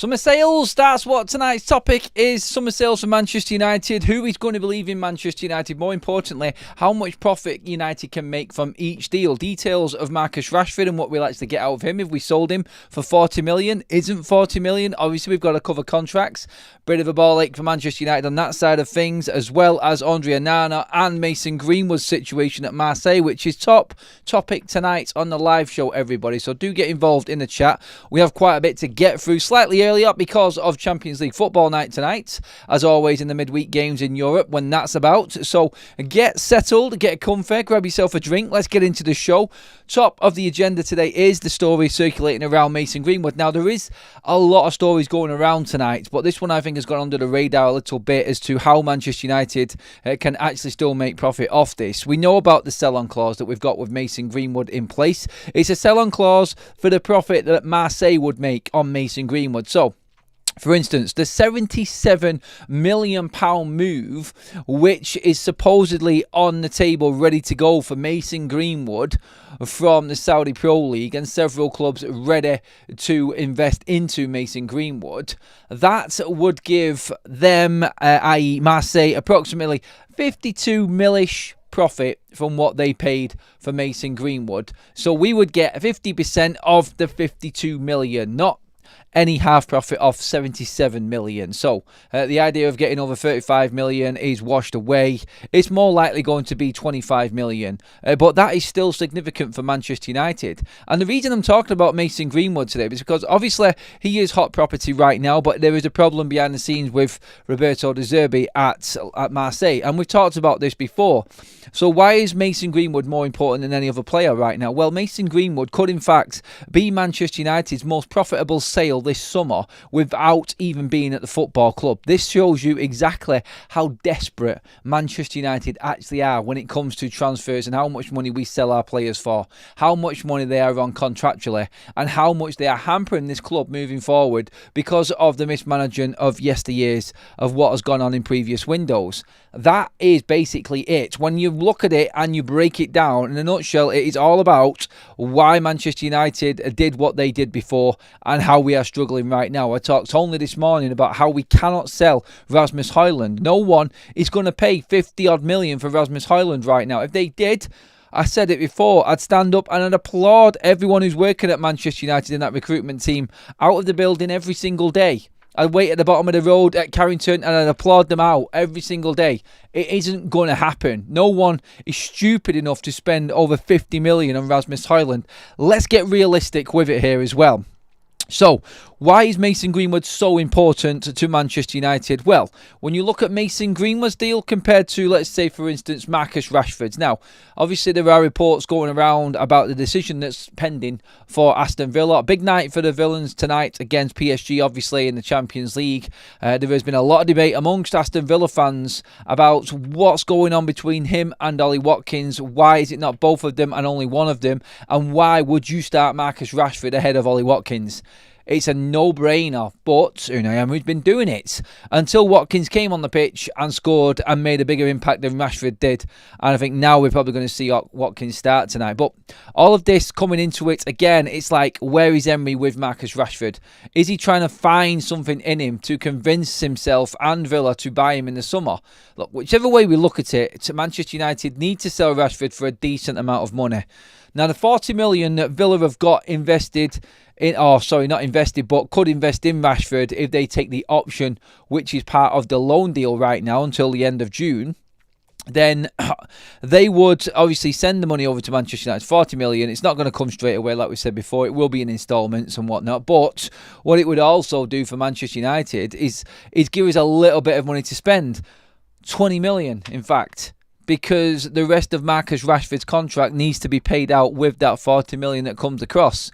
Summer sales, that's what tonight's topic is. Summer sales for Manchester United. Who is going to believe in Manchester United? More importantly, how much profit United can make from each deal. Details of Marcus Rashford and what we'll actually get out of him if we sold him for 40 million. Isn't 40 million. Obviously, we've got to cover contracts. Bit of a ball ache for Manchester United on that side of things, as well as Onana and Mason Greenwood's situation at Marseille, which is top topic tonight on the live show, everybody. So do get involved in the chat. We have quite a bit to get through slightly earlier because of Champions League football night tonight, as always in the midweek games in Europe when that's about. So get settled, get comfy, grab yourself a drink. Let's get into the show. Top of the agenda today is the story circulating around Mason Greenwood. Now, there is a lot of stories going around tonight, but this one I think has gone under the radar a little bit as to how Manchester United can actually still make profit off this. We know about the sell-on clause that we've got with Mason Greenwood in place. It's a sell-on clause for the profit that Marseille would make on Mason Greenwood. So, for instance, the £77 million move, which is supposedly on the table, ready to go for Mason Greenwood from the Saudi Pro League, and several clubs ready to invest into Mason Greenwood, that would give them, i.e. Marseille, approximately 52 millish profit from what they paid for Mason Greenwood. So we would get 50% of the 52 million, not any half profit off 77 million. So the idea of getting over 35 million is washed away. It's more likely going to be 25 million. But that is still significant for Manchester United. And the reason I'm talking about Mason Greenwood today is because obviously he is hot property right now, but there is a problem behind the scenes with Roberto De Zerbi at Marseille. And we've talked about this before. So why is Mason Greenwood more important than any other player right now? Well, Mason Greenwood could in fact be Manchester United's most profitable sale this summer without even being at the football club. This shows you exactly how desperate Manchester United actually are when it comes to transfers and how much money we sell our players for, how much money they are on contractually, and how much they are hampering this club moving forward because of the mismanagement of yesteryears of what has gone on in previous windows. That is basically it. When you look at it and you break it down, in a nutshell, it is all about why Manchester United did what they did before and how we are struggling right now. I talked only this morning about how we cannot sell Rasmus Højlund. No one is going to pay 50 odd million for Rasmus Højlund right now. If they did, I said it before, I'd stand up and I'd applaud everyone who's working at Manchester United in that recruitment team out of the building every single day. I'd wait at the bottom of the road at Carrington and I'd applaud them out every single day. It isn't going to happen. No one is stupid enough to spend over 50 million on Rasmus Højlund. Let's get realistic with it here as well. So, why is Mason Greenwood so important to Manchester United? Well, when you look at Mason Greenwood's deal compared to, let's say, for instance, Marcus Rashford's. Now, obviously there are reports going around about the decision that's pending for Aston Villa. A big night for the Villains tonight against PSG, obviously, in the Champions League. There has been a lot of debate amongst Aston Villa fans about what's going on between him and Ollie Watkins. Why is it not both of them and only one of them? And why would you start Marcus Rashford ahead of Ollie Watkins? It's a no-brainer, but Unai Emery's been doing it until Watkins came on the pitch and scored and made a bigger impact than Rashford did. And I think now we're probably going to see Watkins start tonight. But all of this coming into it, again, it's like, where is Emery with Marcus Rashford? Is he trying to find something in him to convince himself and Villa to buy him in the summer? Look, whichever way we look at it, Manchester United need to sell Rashford for a decent amount of money. Now, the 40 million that Villa have got invested in, not invested, but could invest in Rashford if they take the option, which is part of the loan deal right now until the end of June, then they would obviously send the money over to Manchester United. 40 million. It's not going to come straight away, like we said before. It will be in instalments and whatnot. But what it would also do for Manchester United is give us a little bit of money to spend. 20 million, in fact. Because the rest of Marcus Rashford's contract needs to be paid out with that 40 million that comes across.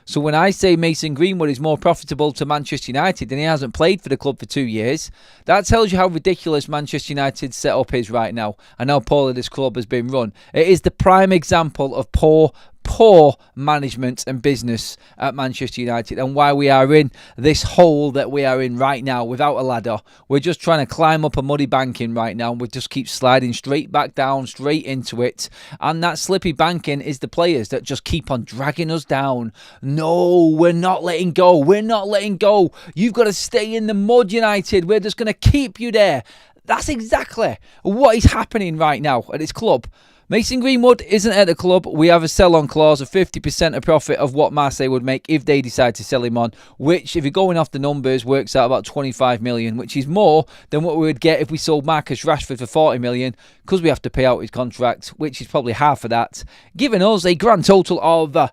So when I say Mason Greenwood is more profitable to Manchester United and he hasn't played for the club for 2 years, that tells you how ridiculous Manchester United's setup is right now and how poorly this club has been run. It is the prime example of poor poor management and business at Manchester United, and why we are in this hole that we are in right now without a ladder. We're just trying to climb up a muddy banking right now, and we just keep sliding straight back down, straight into it. And that slippy banking is the players that just keep on dragging us down. No, we're not letting go. We're not letting go. You've got to stay in the mud, United. We're just going to keep you there. That's exactly what is happening right now at this club. Mason Greenwood isn't at the club. We have a sell-on clause of 50% of profit of what Marseille would make if they decide to sell him on, which, if you're going off the numbers, works out about 25 million, which is more than what we would get if we sold Marcus Rashford for 40 million, because we have to pay out his contract, which is probably half of that, giving us a grand total of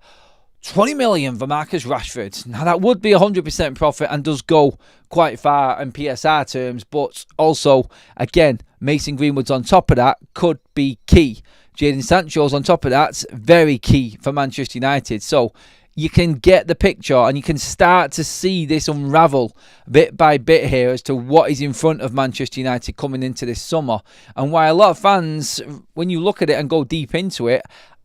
20 million for Marcus Rashford. Now, that would be 100% profit and does go quite far in PSR terms, but also, again, Mason Greenwood's on top of that could be key. Jadon Sancho's on top of that, very key for Manchester United. So you can get the picture and you can start to see this unravel bit by bit here as to what is in front of Manchester United coming into this summer. And why a lot of fans, when you look at it and go deep into it,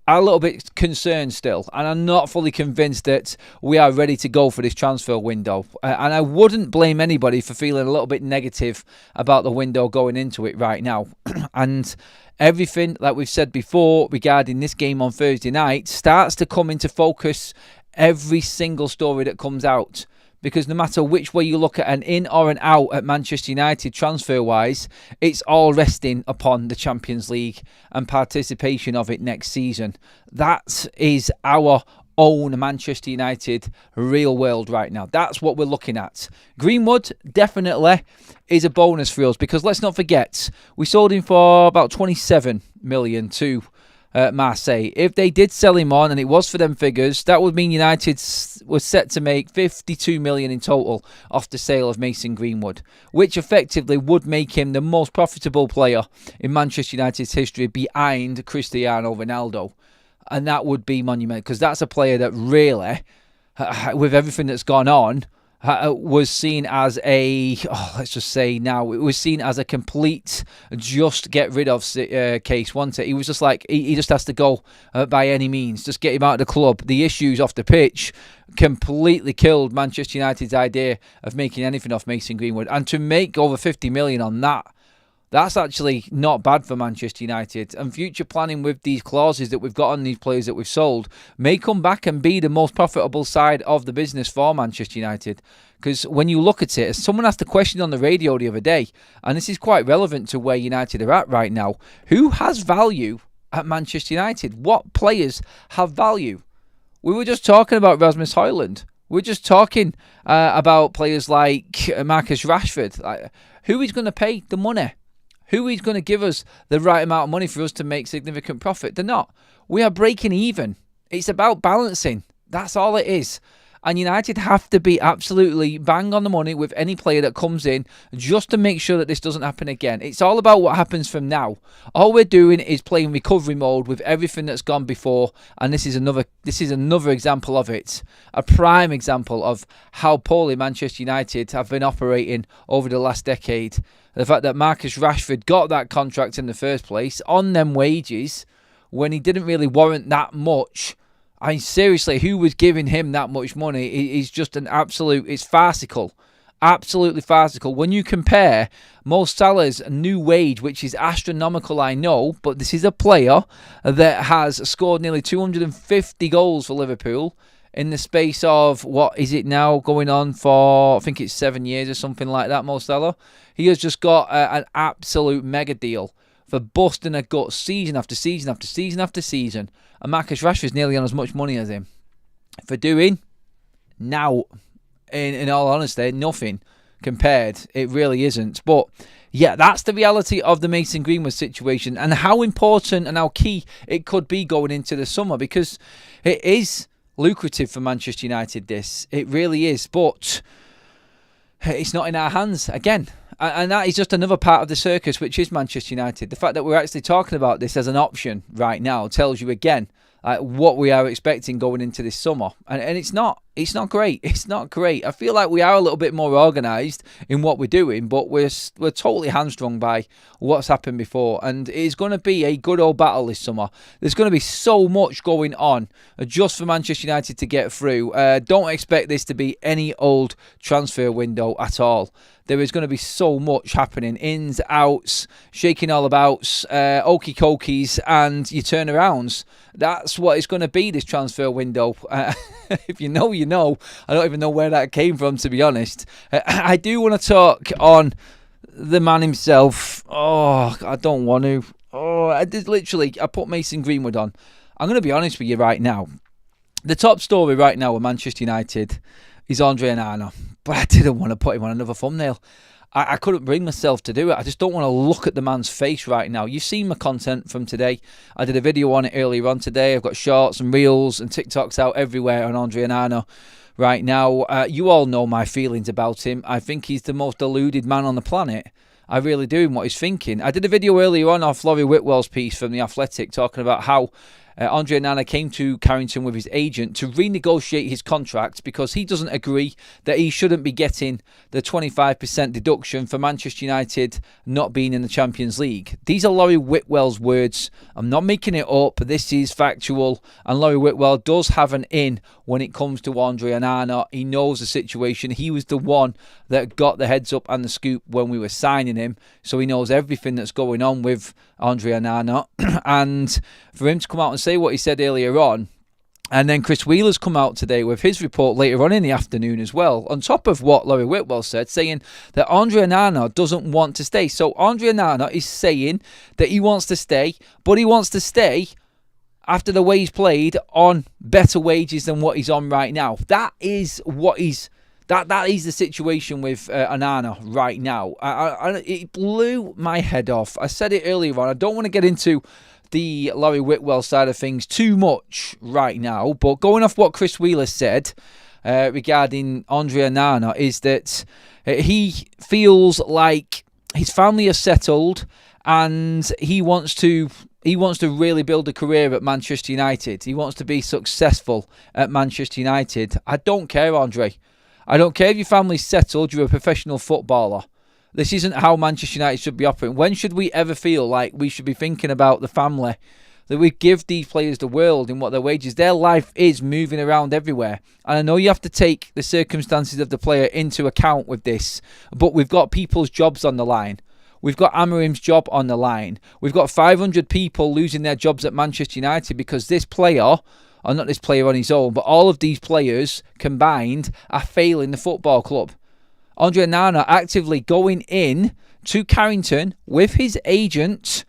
are a little bit concerned still, and I'm not fully convinced that we are ready to go for this transfer window. And I wouldn't blame anybody for feeling a little bit negative about the window going into it right now. And everything, like we've said before, regarding this game on Thursday night, starts to come into focus every single story that comes out. Because no matter which way you look at an in or an out at Manchester United transfer-wise, it's all resting upon the Champions League and participation of it next season. That is our own Manchester United real world right now. That's what we're looking at. Greenwood definitely is a bonus for us, because let's not forget, we sold him for about 27 million to Marseille. If they did sell him on and it was for them figures, that would mean United was set to make 52 million in total off the sale of Mason Greenwood, which effectively would make him the most profitable player in Manchester United's history behind Cristiano Ronaldo. And that would be monumental, because that's a player that really, with everything that's gone on, was seen as a, let's just say now, it was seen as a complete just get rid of case, wasn't it? He was just like, he just has to go by any means. Just get him out of the club. The issues off the pitch completely killed Manchester United's idea of making anything off Mason Greenwood. And to make over 50 million on that, that's actually not bad for Manchester United. And future planning with these clauses that we've got on these players that we've sold may come back and be the most profitable side of the business for Manchester United. Because when you look at it, someone asked a question on the radio the other day, and this is quite relevant to where United are at right now. Who has value at Manchester United? What players have value? We were just talking about Rasmus Højlund. We're just talking about players like Marcus Rashford. Who is going to pay the money? Who is going to give us the right amount of money for us to make significant profit? They're not. We are breaking even. It's about balancing. That's all it is. And United have to be absolutely bang on the money with any player that comes in, just to make sure that this doesn't happen again. It's all about what happens from now. All we're doing is playing recovery mode with everything that's gone before, and this is another example of it. A prime example of how poorly Manchester United have been operating over the last decade. The fact that Marcus Rashford got that contract in the first place on them wages when he didn't really warrant that much. I mean, seriously, who was giving him that much money is just an absolute, it's farcical. Absolutely farcical. When you compare Mo Salah's new wage, which is astronomical, I know, but this is a player that has scored nearly 250 goals for Liverpool in the space of, what is it now, going on for, I think it's 7 years or something like that, Mo Salah. He has just got an absolute mega deal for busting a gut season after season after season after season. And Marcus Rashford's nearly on as much money as him. For doing, now, in all honesty, nothing compared. It really isn't. But yeah, that's the reality of the Mason Greenwood situation, and how important and how key it could be going into the summer, because it is lucrative for Manchester United, this. It really is. But it's not in our hands again. And that is just another part of the circus, which is Manchester United. The fact that we're actually talking about this as an option right now tells you again what we are expecting going into this summer. And it's not. it's not great. It's not great. I feel like we are a little bit more organised in what we're doing, but we're totally hamstrung by what's happened before. And it's going to be a good old battle this summer. There's going to be so much going on just for Manchester United to get through. Don't expect this to be any old transfer window at all. There is going to be so much happening. Ins, outs, shaking all abouts, okie cokies, and your turnarounds. That's what it's going to be, this transfer window. If you know, you know. I don't even know where that came from, to be honest. I do want to talk on the man himself. Oh, I don't want to. Oh, I put Mason Greenwood on. I'm going to be honest with you right now. The top story right now with Manchester United is Onana. But I didn't want to put him on another thumbnail. I couldn't bring myself to do it. I just don't want to look at the man's face right now. You've seen my content from today. I did a video on it earlier on today. I've got shorts and reels and TikToks out everywhere on Onana right now. You all know my feelings about him. I think he's the most deluded man on the planet. I really do in what he's thinking. I did a video earlier on off Laurie Whitwell's piece from The Athletic talking about how Onana came to Carrington with his agent to renegotiate his contract because he doesn't agree that he shouldn't be getting the 25% deduction for Manchester United not being in the Champions League. These are Laurie Whitwell's words. I'm not making it up. This is factual. And Laurie Whitwell does have an in when it comes to Onana. He knows the situation. He was the one that got the heads up and the scoop when we were signing him. So he knows everything that's going on with Onana. And for him to come out and say what he said earlier on, and then Chris Wheeler's come out today with his report later on in the afternoon as well, on top of what Laurie Whitwell said, saying that Onana doesn't want to stay. So Onana is saying that he wants to stay, but he wants to stay after the way he's played on better wages than what he's on right now. That is what he's... That is the situation with Onana right now. It blew my head off. I said it earlier on. I don't want to get into the Laurie Whitwell side of things too much right now, but going off what Chris Wheeler said regarding Onana is that he feels like his family is settled and he wants to really build a career at Manchester United. He wants to be successful at Manchester United. I don't care, Andre. I don't care if your family's settled, you're a professional footballer. This isn't how Manchester United should be operating. When should we ever feel like we should be thinking about the family? That we give these players the world in what their wages. Their life is moving around everywhere. And I know you have to take the circumstances of the player into account with this, but we've got people's jobs on the line. We've got Amarim's job on the line. We've got 500 people losing their jobs at Manchester United because this player... or not this player on his own, but all of these players combined are failing the football club. Onana actively going in to Carrington with his agent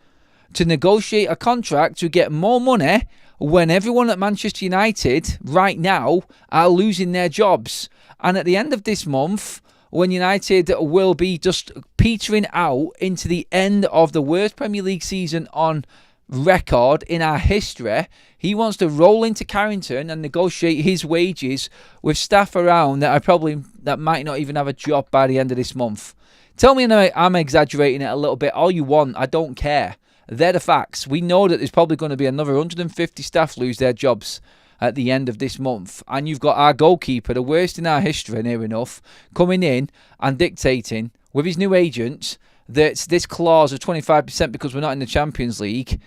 to negotiate a contract to get more money when everyone at Manchester United right now are losing their jobs. And at the end of this month, when United will be just petering out into the end of the worst Premier League season on record in our history, he wants to roll into Carrington and negotiate his wages with staff around that might not even have a job by the end of this month. Tell me I'm exaggerating it a little bit, all you want, I don't care. They're the facts. We know that there's probably going to be another 150 staff lose their jobs at the end of this month, and you've got our goalkeeper, the worst in our history near enough, coming in and dictating with his new agent that this clause of 25% because we're not in the Champions League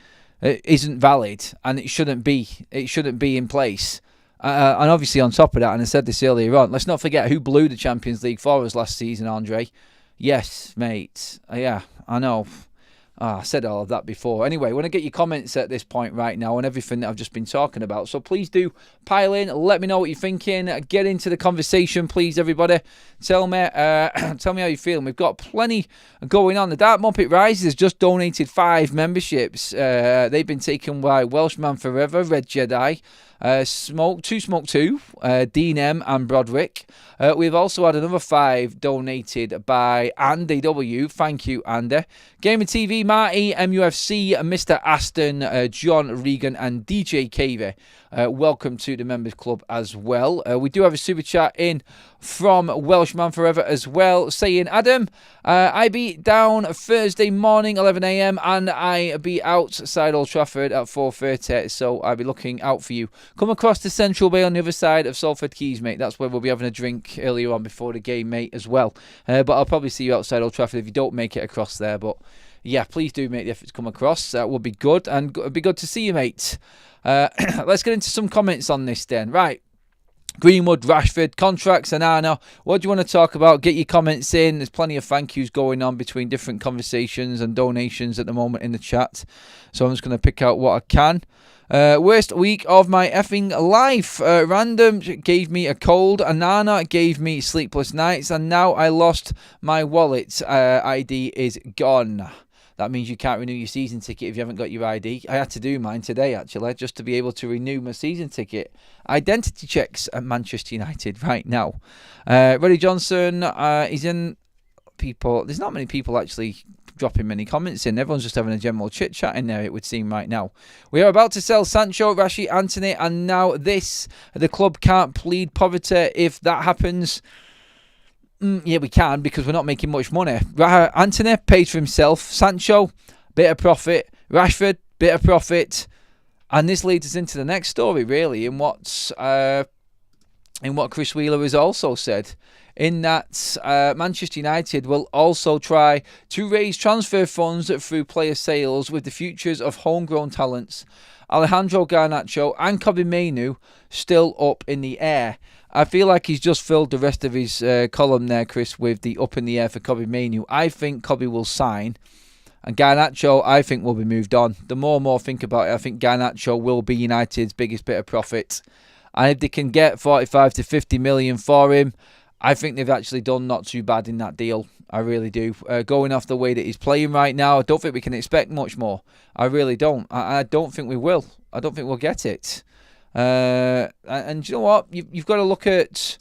isn't valid, and it shouldn't be in place. And obviously on top of that, and I said this earlier on, let's not forget who blew the Champions League for us last season, Andre. Yes, mate. Yeah, I know. I said all of that before. Anyway, I want to get your comments at this point right now on everything that I've just been talking about. So please do pile in. Let me know what you're thinking. Get into the conversation, please, everybody. Tell me how you're feeling. We've got plenty going on. The Dark Muppet Rises has just donated 5 memberships. They've been taken by Welshman Forever, Red Jedi, Smoke 2, Dean M and Broderick. We've also had another 5 donated by Andy W. Thank you, Andy. Gamer TV, Marty, MUFC, Mr Aston, John Regan and DJ Cavey. Welcome to the members club as well. We do have a super chat in from Welshman Forever as well, saying, Adam, I be down Thursday morning 11 a.m. and I be outside Old Trafford at 4:30, so I'll be looking out for you. come across the Central Bay on the other side of Salford Quays, mate. That's where we'll be having a drink earlier on before the game, mate, as well. But I'll probably see you outside Old Trafford if you don't make it across there. But yeah, please do make the effort to come across. That would be good, and it'd be good to see you, mate. Let's get into some comments on this then. Right. Greenwood, Rashford, contracts, Onana. What do you want to talk about? Get your comments in. There's plenty of thank yous going on between different conversations and donations at the moment in the chat. So I'm just going to pick out what I can. Worst week of my effing life. Random gave me a cold. Onana gave me sleepless nights. And now I lost my wallet. ID is gone. That means you can't renew your season ticket if you haven't got your ID. I had to do mine today, actually, just to be able to renew my season ticket. Identity checks at Manchester United right now. Roddy Johnson is in people. There's not many people actually dropping many comments in. Everyone's just having a general chit-chat in there, it would seem, right now. We are about to sell Sancho, Rashi, Anthony, and now this. The club can't plead poverty if that happens. Yeah, we can, because we're not making much money. Anthony paid for himself. Sancho, bit of profit. Rashford, bit of profit. And this leads us into the next story, really, in what Chris Wheeler has also said, in that Manchester United will also try to raise transfer funds through player sales with the futures of homegrown talents. Alejandro Garnacho and Kobbie Mainoo still up in the air. I feel like he's just filled the rest of his column there, Chris, with the up in the air for Kobbie Mainoo. I think Kobbie will sign, and Garnacho, I think, will be moved on. The more and more I think about it, I think Garnacho will be United's biggest bit of profit. And if they can get 45 to 50 million for him, I think they've actually done not too bad in that deal. I really do. Going off the way that he's playing right now, I don't think we can expect much more. I really don't. I don't think we will. I don't think we'll get it. And you know what? You've got to look at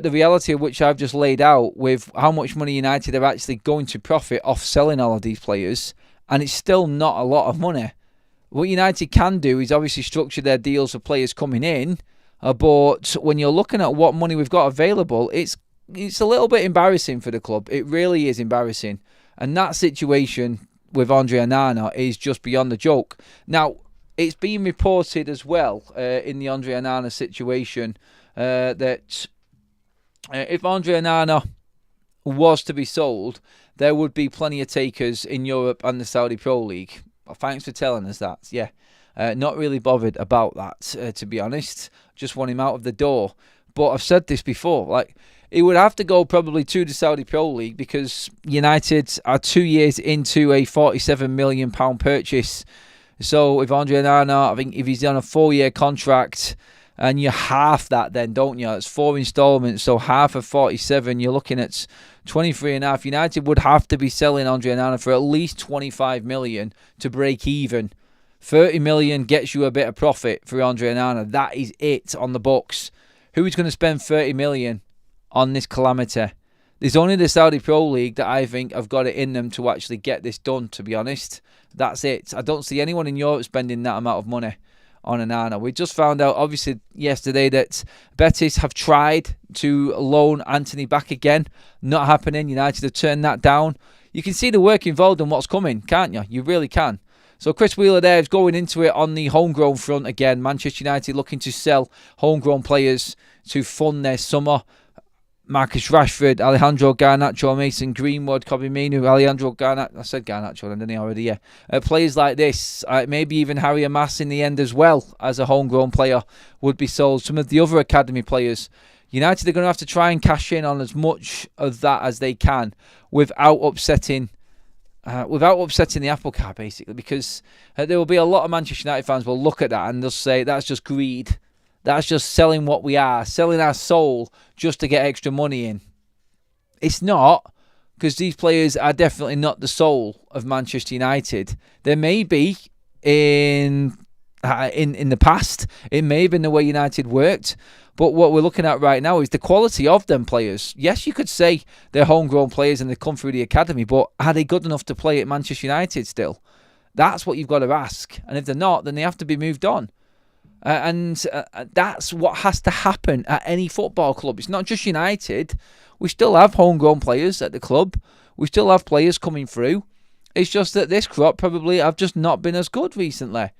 the reality of which I've just laid out with how much money United are actually going to profit off selling all of these players, and it's still not a lot of money. What United can do is obviously structure their deals for players coming in, but when you're looking at what money we've got available, it's a little bit embarrassing for the club. It really is embarrassing, and that situation with Andre Onana is just beyond the joke. Now, it's been reported as well in the Andre Onana situation that if Andre Onana was to be sold, there would be plenty of takers in Europe and the Saudi Pro League. Well, thanks for telling us that. Yeah, not really bothered about that, to be honest. Just want him out of the door. But I've said this before, like, it would have to go probably to the Saudi Pro League because United are 2 years into a £47 million purchase. So if Andre Onana, I think if he's on a 4-year contract and you half that then, don't you? It's 4 installments, so half of 47, you're looking at 23.5. United would have to be selling Andre Onana for at least 25 million to break even. 30 million gets you a bit of profit for Andre Onana. That is it on the books. Who's going to spend 30 million on this calamity? There's only the Saudi Pro League that I think have got it in them to actually get this done, to be honest. That's it. I don't see anyone in Europe spending that amount of money on Onana. We just found out, obviously, yesterday that Betis have tried to loan Anthony back again. Not happening. United have turned that down. You can see the work involved in what's coming, can't you? You really can. So Chris Wheeler there is going into it on the homegrown front again. Manchester United looking to sell homegrown players to fund their summer. Marcus Rashford, Alejandro Garnacho, Mason Greenwood, Kobbie Mainoo, Alejandro Garnacho. I said Garnacho, didn't I already? Yeah. Players like this, maybe even Harry Amas in the end as well as a homegrown player would be sold. Some of the other academy players. United are going to have to try and cash in on as much of that as they can without upsetting the apple cart, basically, because there will be a lot of Manchester United fans will look at that and they'll say that's just greed. That's just selling what we are, selling our soul just to get extra money in. It's not, because these players are definitely not the soul of Manchester United. They may be in the past. It may have been the way United worked. But what we're looking at right now is the quality of them players. Yes, you could say they're homegrown players and they come through the academy, but are they good enough to play at Manchester United still? That's what you've got to ask. And if they're not, then they have to be moved on. And that's what has to happen at any football club. It's not just United. We still have homegrown players at the club. We still have players coming through. It's just that this crop probably have just not been as good recently.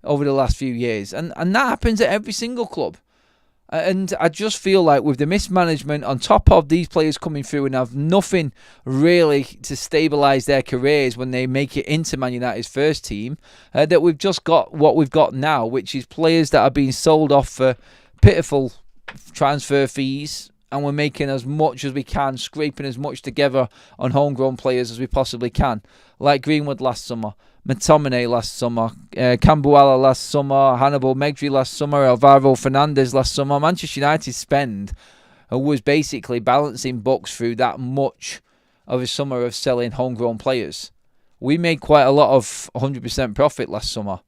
over the last few years. And that happens at every single club. And I just feel like with the mismanagement on top of these players coming through and have nothing really to stabilise their careers when they make it into Man United's first team, that we've just got what we've got now, which is players that are being sold off for pitiful transfer fees, and we're making as much as we can, scraping as much together on homegrown players as we possibly can, like Greenwood last summer, McTominay last summer, Cambuala last summer, Hannibal Megri last summer, Alvaro Fernandez last summer. Manchester United's spend was basically balancing books through that much of a summer of selling homegrown players. We made quite a lot of 100% profit last summer,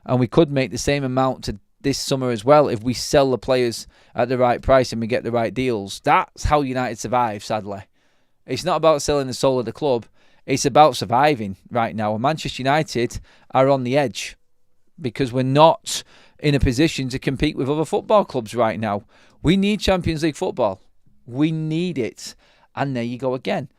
and we could make the same amount to this summer as well if we sell the players at the right price and we get the right deals. That's how United survive, sadly. It's not about selling the soul of the club. It's about surviving right now. And Manchester United are on the edge because we're not in a position to compete with other football clubs right now. We need Champions League football. We need it. And there you go again.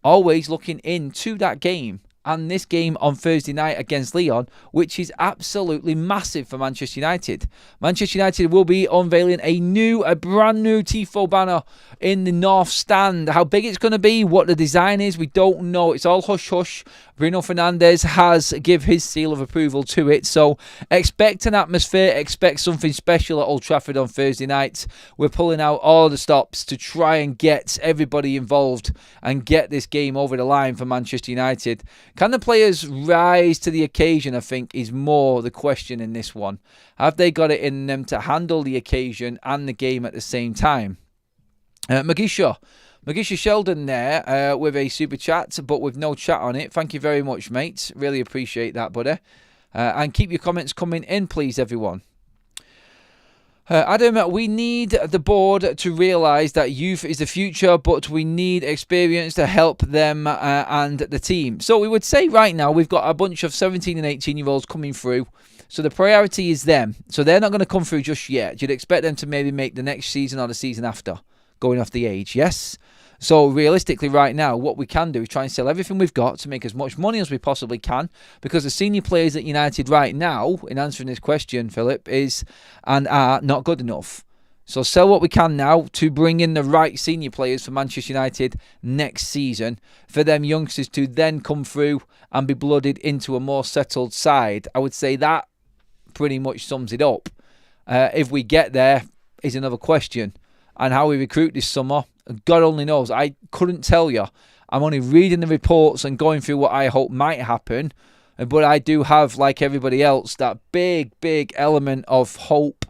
Always looking into that game. And this game on Thursday night against Lyon, which is absolutely massive for Manchester United. Manchester United will be unveiling a brand new Tifo banner in the North Stand. How big it's going to be, what the design is, we don't know. It's all hush-hush. Bruno Fernandes has given his seal of approval to it. So expect an atmosphere, expect something special at Old Trafford on Thursday night. We're pulling out all the stops to try and get everybody involved and get this game over the line for Manchester United. Can the players rise to the occasion, I think, is more the question in this one. Have they got it in them to handle the occasion and the game at the same time? Magisha Sheldon there with a super chat, but with no chat on it. Thank you very much, mate. Really appreciate that, buddy. And keep your comments coming in, please, everyone. Adam, we need the board to realise that youth is the future, but we need experience to help them and the team. So we would say right now we've got a bunch of 17 and 18-year-olds coming through. So the priority is them. So they're not going to come through just yet. You'd expect them to maybe make the next season or the season after, going off the age, yes? So realistically right now, what we can do is try and sell everything we've got to make as much money as we possibly can, because the senior players at United right now, in answering this question, Philip, is and are not good enough. So sell what we can now to bring in the right senior players for Manchester United next season, for them youngsters to then come through and be blooded into a more settled side. I would say that pretty much sums it up. If we get there is another question. And how we recruit this summer, God only knows. I couldn't tell you. I'm only reading the reports and going through what I hope might happen. But I do have, like everybody else, that big element of hope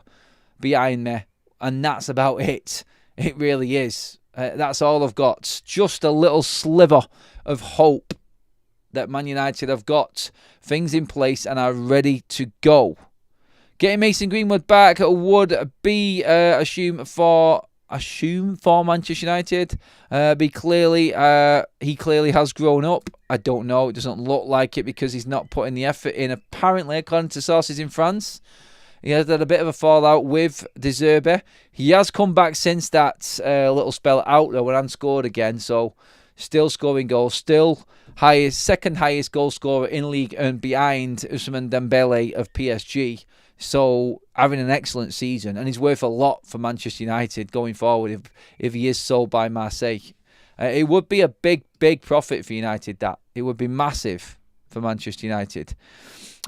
behind me. And that's about it. It really is. That's all I've got. Just a little sliver of hope that Man United have got things in place and are ready to go. Getting Mason Greenwood back would be assumed for Manchester United. He clearly has grown up. I don't know. It doesn't look like it because he's not putting the effort in. Apparently, according to sources in France, he has had a bit of a fallout with De Zerbi. He has come back since that little spell out there when scored again. So still scoring goals. Still second highest goal scorer in league and behind Ousmane Dembele of PSG. So having an excellent season, and he's worth a lot for Manchester United going forward if he is sold by Marseille. It would be a big profit for United. That it would be massive for Manchester United.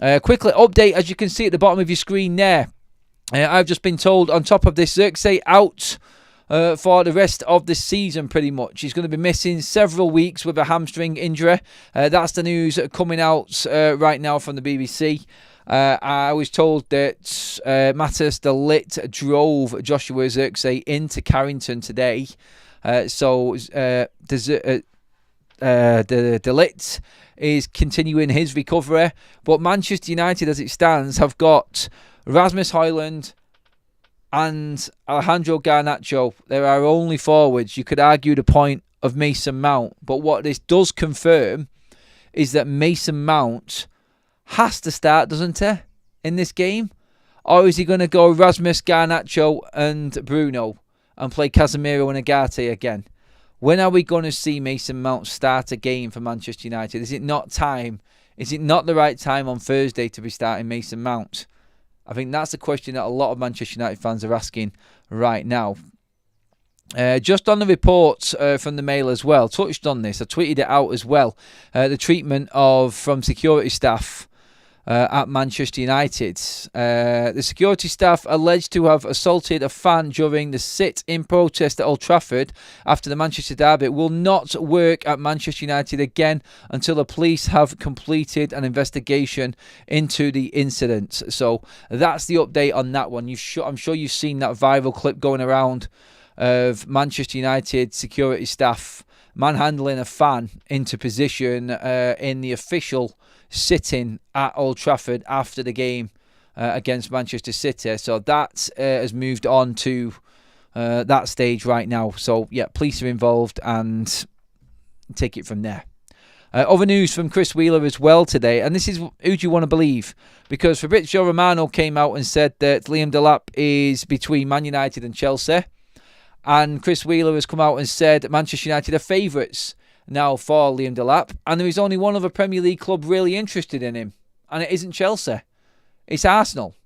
Quickly update, as you can see at the bottom of your screen there. I've just been told on top of this, Xerxes out for the rest of the season pretty much. He's going to be missing several weeks with a hamstring injury. That's the news coming out right now from the BBC. I was told that Matthias de Ligt drove Joshua Xerxes into Carrington today. So de Ligt is continuing his recovery. But Manchester United, as it stands, have got Rasmus Højlund and Alejandro Garnacho. They're our only forwards. You could argue the point of Mason Mount. But what this does confirm is that Mason Mount has to start, doesn't he, in this game? Or is he going to go Rasmus, Garnacho and Bruno and play Casemiro and Agate again? When are we going to see Mason Mount start a game for Manchester United? Is it not time Is it not the right time on Thursday to be starting Mason Mount? I think that's a question that a lot of Manchester United fans are asking right now. Just on the reports from the Mail as well, touched on this. I tweeted it out as well. The treatment from security staff at Manchester United. The security staff alleged to have assaulted a fan during the sit-in protest at Old Trafford after the Manchester derby will not work at Manchester United again until the police have completed an investigation into the incident. So that's the update on that one. I'm sure you've seen that viral clip going around of Manchester United security staff manhandling a fan into position in the official sitting at Old Trafford after the game against Manchester City. So that has moved on to that stage right now. So yeah, police are involved and take it from there. Other news from Chris Wheeler as well today, and this is who do you want to believe? Because Fabrizio Romano came out and said that Liam Delap is between Man United and Chelsea. And Chris Wheeler has come out and said Manchester United are favourites now for Liam Delap. And there is only one other Premier League club really interested in him. And it isn't Chelsea. It's Arsenal.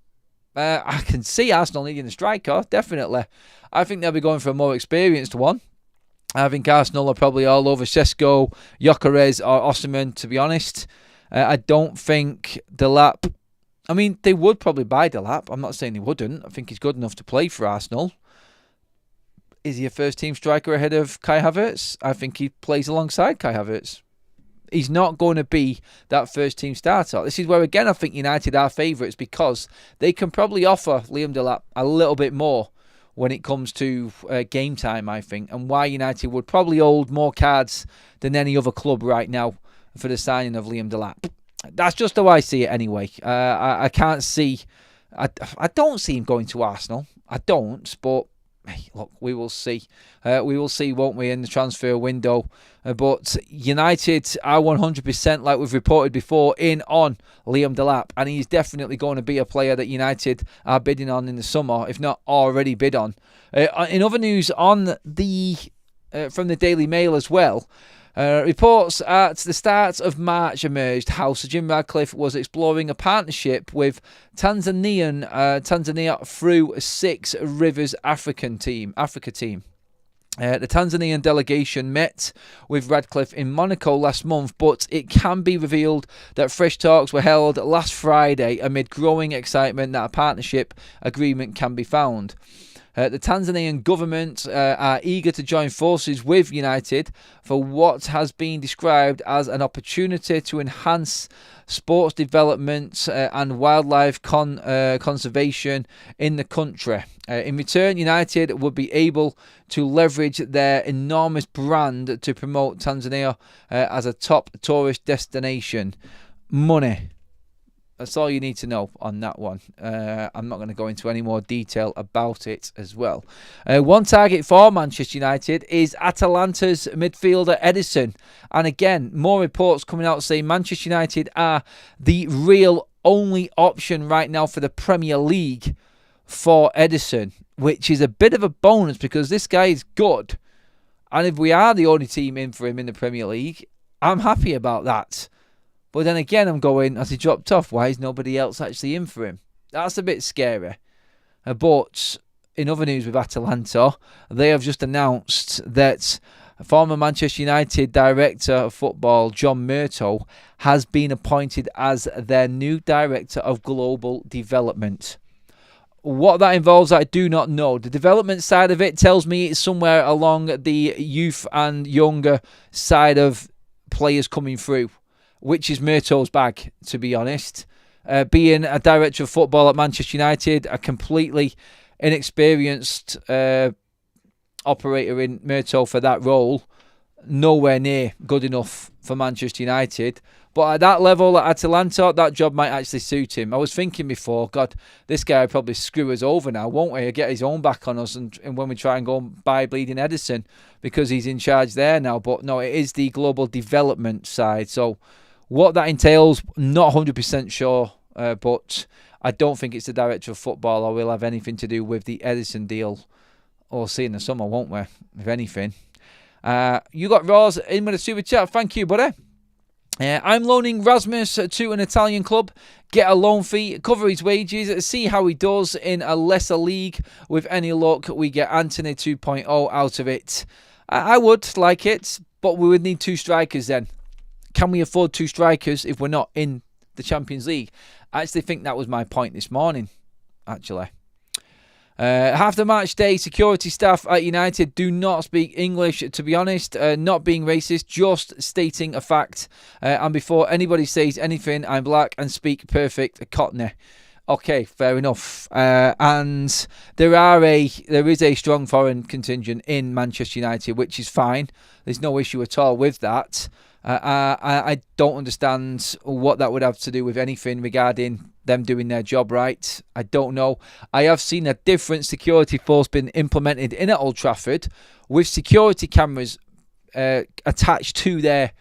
I can see Arsenal needing a striker, definitely. I think they'll be going for a more experienced one. I think Arsenal are probably all over Sesko, Gyökeres or Osimhen, to be honest. I don't think Delap... I mean, they would probably buy Delap. I'm not saying they wouldn't. I think he's good enough to play for Arsenal. Is he a first-team striker ahead of Kai Havertz? I think he plays alongside Kai Havertz. He's not going to be that first-team starter. This is where, again, I think United are favourites because they can probably offer Liam Delap a little bit more when it comes to game time, I think, and why United would probably hold more cards than any other club right now for the signing of Liam Delap. That's just how I see it anyway. I can't see... I don't see him going to Arsenal. I don't, but... Hey, look, we will see. We will see, won't we, in the transfer window. But United are 100%, like we've reported before, in on Liam Delap. And he's definitely going to be a player that United are bidding on in the summer, if not already bid on. In other news on the from the Daily Mail as well, reports at the start of March emerged how Sir Jim Ratcliffe was exploring a partnership with Tanzania through Six Rivers Africa team. The Tanzanian delegation met with Ratcliffe in Monaco last month, but it can be revealed that fresh talks were held last Friday amid growing excitement that a partnership agreement can be found. The Tanzanian government are eager to join forces with United for what has been described as an opportunity to enhance sports development and wildlife conservation in the country. In return, United would be able to leverage their enormous brand to promote Tanzania as a top tourist destination. Money. That's all you need to know on that one. I'm not going to go into any more detail about it as well. One target for Manchester United is Atalanta's midfielder Ederson. And again, more reports coming out saying Manchester United are the real only option right now for the Premier League for Ederson, which is a bit of a bonus because this guy is good. And if we are the only team in for him in the Premier League, I'm happy about that. But then again, I'm going, as he dropped off, why is nobody else actually in for him? That's a bit scary. But in other news with Atalanta, they have just announced that former Manchester United director of football, John Murtough, has been appointed as their new director of global development. What that involves, I do not know. The development side of it tells me it's somewhere along the youth and younger side of players coming through, which is Murtaugh's bag, to be honest. Being a director of football at Manchester United, a completely inexperienced operator in Murtough for that role, nowhere near good enough for Manchester United. But at that level, at Atalanta, that job might actually suit him. I was thinking before, God, this guy will probably screw us over now, won't he? He'll get his own back on us and when we try and go and buy bleeding Ederson because he's in charge there now. But no, it is the global development side. So what that entails, not 100% sure, but I don't think it's the director of football or will have anything to do with the Ederson deal. We'll see in the summer, won't we, if anything. You got Roz in with a super chat. Thank you, buddy. I'm loaning Rasmus to an Italian club. Get a loan fee, cover his wages, see how he does in a lesser league. With any luck, we get Anthony 2.0 out of it. I would like it, but we would need 2 strikers then. Can we afford 2 strikers if we're not in the Champions League? I actually think that was my point this morning, actually. Half the match day, security staff at United do not speak English, to be honest. Not being racist, just stating a fact. And before anybody says anything, I'm black and speak perfect Cockney. Okay, fair enough. And there is a strong foreign contingent in Manchester United, which is fine. There's no issue at all with that. I don't understand what that would have to do with anything regarding them doing their job right. I don't know. I have seen a different security force being implemented in at Old Trafford with security cameras attached to their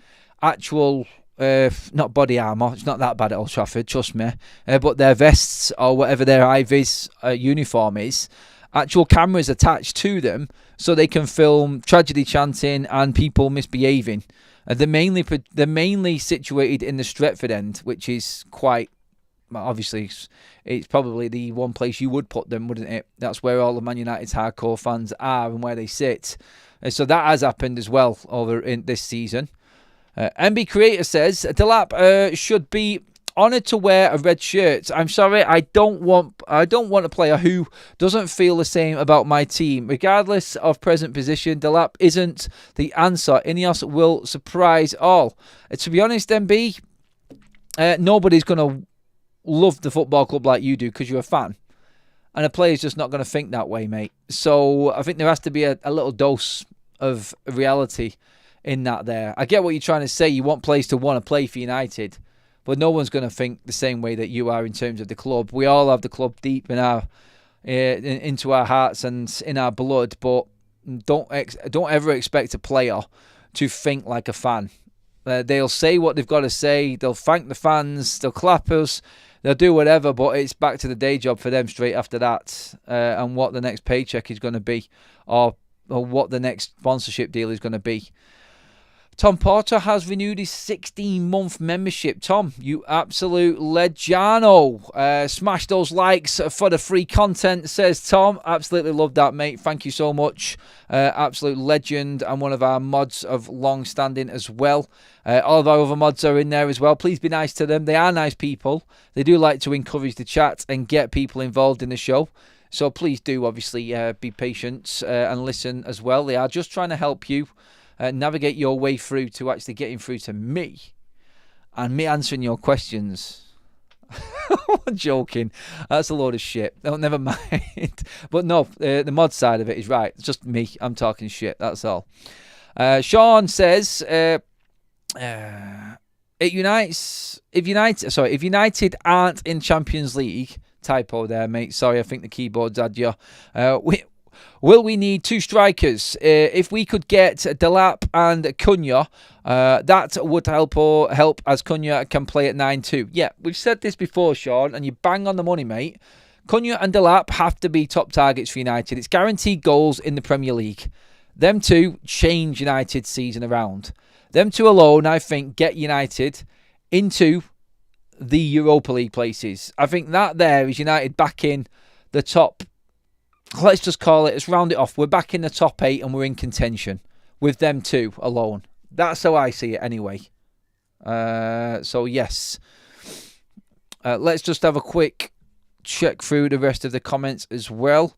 actual, not body armour. It's not that bad at Old Trafford, trust me. But their vests or whatever their Ivy's uniform is, actual cameras attached to them so they can film tragedy chanting and people misbehaving. They're mainly situated in the Stretford end, which is quite, obviously, it's probably the one place you would put them, wouldn't it? That's where all the Man United's hardcore fans are and where they sit. So that has happened as well over in this season. MB Creator says, Delap should be honoured to wear a red shirt. I'm sorry, I don't want a player who doesn't feel the same about my team. Regardless of present position, Delap isn't the answer. Ineos will surprise all. To be honest, MB, nobody's going to love the football club like you do because you're a fan. And a player's just not going to think that way, mate. So I think there has to be a little dose of reality in that there. I get what you're trying to say. You want players to want to play for United. But no one's going to think the same way that you are in terms of the club. We all have the club deep in our into our hearts and in our blood. But don't ever expect a player to think like a fan. They'll say what they've got to say. They'll thank the fans. They'll clap us. They'll do whatever. But it's back to the day job for them straight after that. And what the next paycheck is going to be, or what the next sponsorship deal is going to be. Tom Porter has renewed his 16-month membership. Tom, you absolute legendo. Smash those likes for the free content, says Tom. Absolutely love that, mate. Thank you so much. Absolute legend and one of our mods of long standing as well. All of our other mods are in there as well. Please be nice to them. They are nice people. They do like to encourage the chat and get people involved in the show. So please do, obviously, be patient and listen as well. They are just trying to help you navigate your way through to actually getting through to me and me answering your questions. I'm joking. That's a load of shit. Oh, never mind. But no, the mod side of it is right. It's just me. I'm talking shit. That's all. Sean says, if United aren't in Champions League, typo there, mate. Sorry, I think the keyboard's had you. Will we need 2 strikers? If we could get Delap and Cunha, that would help as Cunha can play at 9-2. Yeah, we've said this before, Sean, and you bang on the money, mate. Cunha and Delap have to be top targets for United. It's guaranteed goals in the Premier League. Them two change United's season around. Them two alone, I think, get United into the Europa League places. I think that there is United back in the top. Let's just call it, let's round it off. We're back in the top 8 and we're in contention with them two alone. That's how I see it anyway. So yes. Let's just have a quick check through the rest of the comments as well.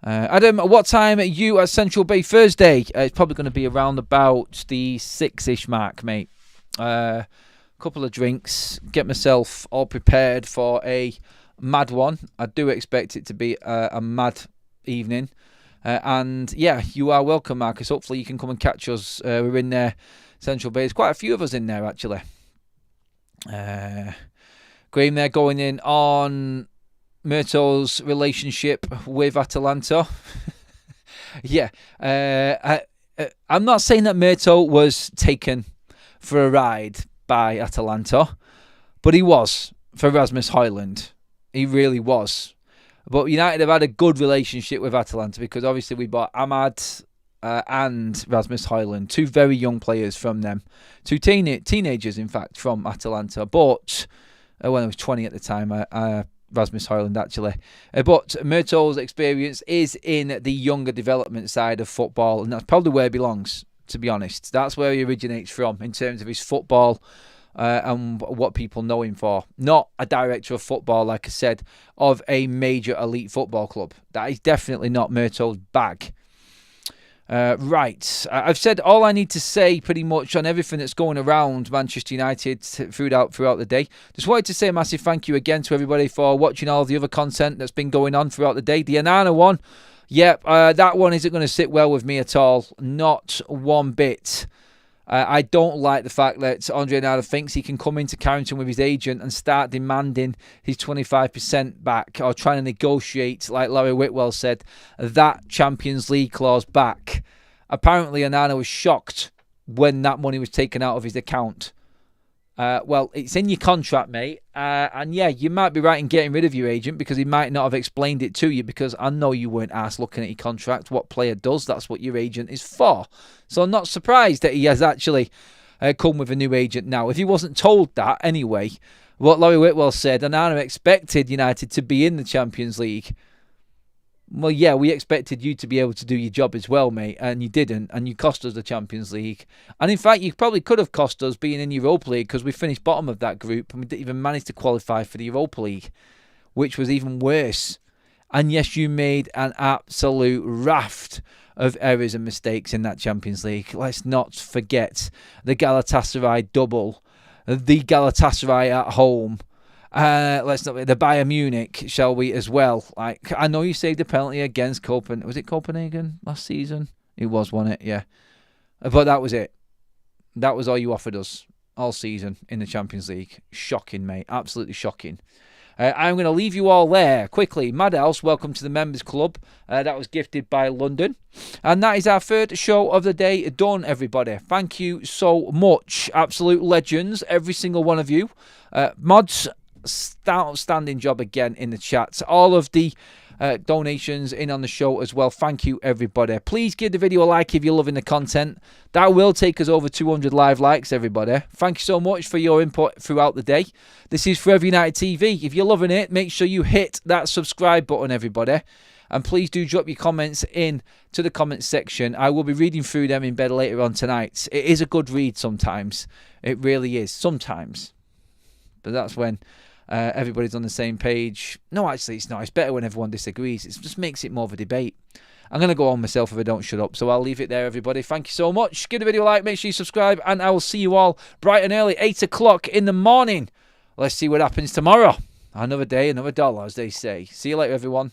Adam, what time are you at Central Bay Thursday? It's probably going to be around about the 6-ish mark, mate. Couple of drinks, get myself all prepared for a mad one. I do expect it to be a mad evening. And yeah, you are welcome, Marcus. Hopefully you can come and catch us. We're in there, Central Bay. There's quite a few of us in there, actually. Graham there going in on Murto's relationship with Atalanta. Yeah. I'm not saying that Murto was taken for a ride by Atalanta, but he was for Rasmus Højlund. He really was. But United have had a good relationship with Atalanta because obviously we bought Ahmad and Rasmus Højlund, two very young players from them, two teenagers in fact from Atalanta, but when I was 20 at the time, Rasmus Højlund actually. But Murtaugh's experience is in the younger development side of football, and that's probably where he belongs, to be honest. That's where he originates from in terms of his football and what people know him for. Not a director of football, like I said, of a major elite football club. That is definitely not Murtaugh's bag. Right, I've said all I need to say pretty much on everything that's going around Manchester United throughout the day. Just wanted to say a massive thank you again to everybody for watching all the other content that's been going on throughout the day. The Onana one, yep, that one isn't going to sit well with me at all, not one bit. I don't like the fact that Andre Onana thinks he can come into Carrington with his agent and start demanding his 25% back, or trying to negotiate, like Larry Whitwell said, that Champions League clause back. Apparently Onana was shocked when that money was taken out of his account. Well, it's in your contract, mate. And yeah, you might be right in getting rid of your agent because he might not have explained it to you, because I know you weren't asked looking at your contract what player does. That's what your agent is for. So I'm not surprised that he has actually come with a new agent now. If he wasn't told that anyway, what Larry Whitwell said, Onana expected United to be in the Champions League. Well, yeah, we expected you to be able to do your job as well, mate, and you didn't, and you cost us the Champions League. And in fact, you probably could have cost us being in Europa League, because we finished bottom of that group and we didn't even manage to qualify for the Europa League, which was even worse. And yes, you made an absolute raft of errors and mistakes in that Champions League. Let's not forget the Galatasaray double, the Galatasaray at home. Let's not the Bayern Munich, shall we, as well? Like, I know you saved a penalty against Copenhagen. Was it Copenhagen last season? It was, wasn't it? Yeah. But that was it. That was all you offered us all season in the Champions League. Shocking, mate. Absolutely shocking. I'm going to leave you all there quickly. Madhouse, welcome to the Members Club. That was gifted by London. And that is our third show of the day done, everybody. Thank you so much. Absolute legends, every single one of you. Mods, outstanding job again in the chat. All of the donations in on the show as well. Thank you, everybody. Please give the video a like if you're loving the content. That will take us over 200 live likes, everybody. Thank you so much for your input throughout the day. This is Forever United TV. If you're loving it, make sure you hit that subscribe button, everybody. And please do drop your comments in to the comments section. I will be reading through them in bed later on tonight. It is a good read sometimes. It really is. Sometimes. But that's when everybody's on the same page. No, actually, it's not. It's better when everyone disagrees. It just makes it more of a debate. I'm going to go on myself if I don't shut up. So I'll leave it there, everybody. Thank you so much. Give the video a like. Make sure you subscribe. And I will see you all bright and early, 8 o'clock in the morning. Let's see what happens tomorrow. Another day, another dollar, as they say. See you later, everyone.